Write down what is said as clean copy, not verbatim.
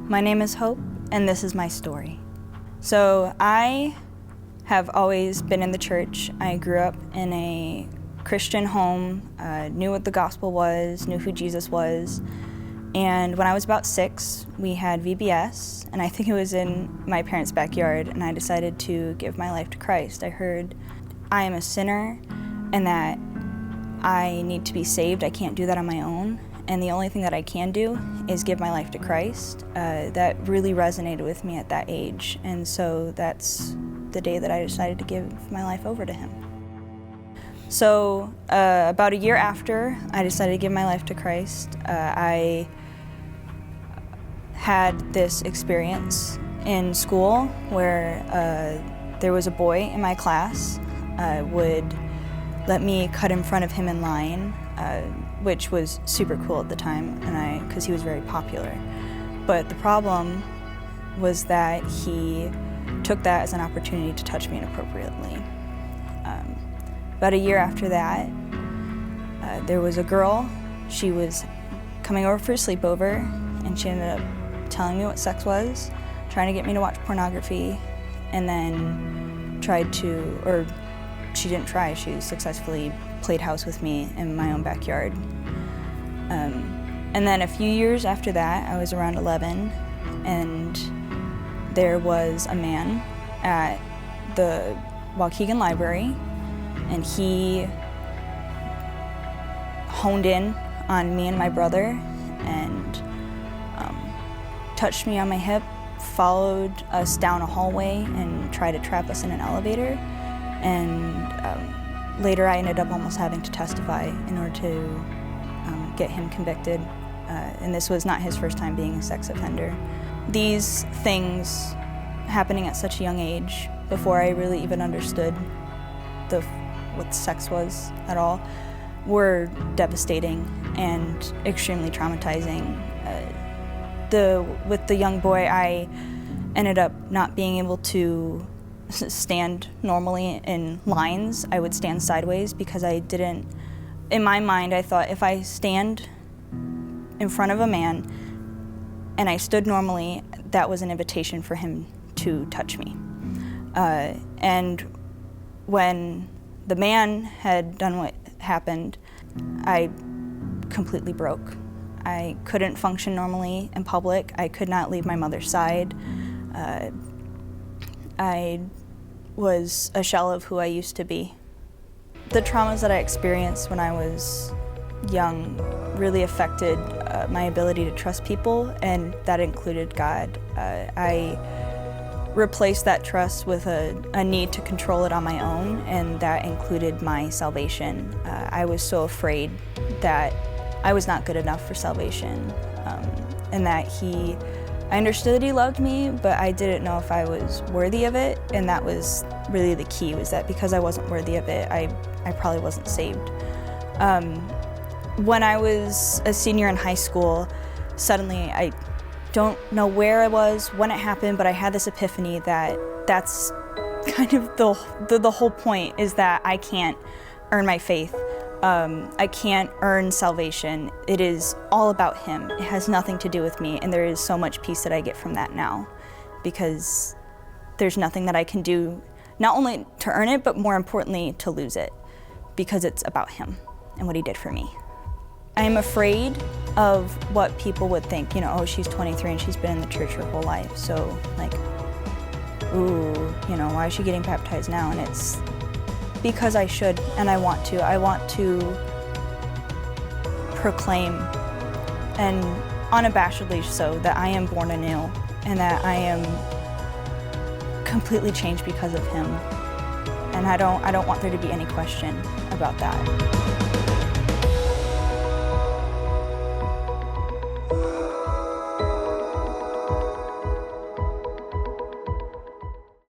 My name is Hope, and this is my story. So I have always been in the church. I grew up in a Christian home, knew what the gospel was, knew who Jesus was. And when I was about 6, we had VBS, and I think it was in my parents' backyard, and I decided to give my life to Christ. I heard I am a sinner and that I need to be saved. I can't do that on my own. And the only thing that I can do is give my life to Christ. That really resonated with me at that age. And so that's the day that I decided to give my life over to Him. So about a year after I decided to give my life to Christ, I had this experience in school where there was a boy in my class would let me cut in front of him in line, which was super cool at the time, and because he was very popular. But the problem was that he took that as an opportunity to touch me inappropriately. About a year after that, there was a girl. She was coming over for a sleepover, and she ended up telling me what sex was, trying to get me to watch pornography, and then she didn't try, she successfully played house with me in my own backyard. And then a few years after that, I was around 11, and there was a man at the Waukegan Library, and he honed in on me and my brother and touched me on my hip, followed us down a hallway and tried to trap us in an elevator. And later I ended up almost having to testify in order to get him convicted. And this was not his first time being a sex offender. These things happening at such a young age, before I really even understood what sex was at all, were devastating and extremely traumatizing. With the young boy, I ended up not being able to stand normally in lines. I would stand sideways because in my mind, I thought if I stand in front of a man and I stood normally, that was an invitation for him to touch me. And when the man had done what happened, I completely broke. I couldn't function normally in public. I could not leave my mother's side. I was a shell of who I used to be. The traumas that I experienced when I was young really affected my ability to trust people, and that included God. I replaced that trust with a need to control it on my own, and that included my salvation. I was so afraid that I was not good enough for salvation, and that I understood that He loved me, but I didn't know if I was worthy of it, and that was really the key, was that because I wasn't worthy of it, I probably wasn't saved. When I was a senior in high school, suddenly, I don't know where I was, when it happened, but I had this epiphany that's kind of the whole point, is that I can't earn my faith. I can't earn salvation. It is all about Him. It has nothing to do with me, and there is so much peace that I get from that now, because there's nothing that I can do, not only to earn it, but more importantly, to lose it, because it's about Him and what He did for me. I am afraid of what people would think, oh, she's 23 and she's been in the church her whole life, so like, ooh, why is she getting baptized now? And it's because I should, and I want to. I want to proclaim, and unabashedly so, that I am born anew and that I am completely changed because of Him. And I don't want there to be any question about that.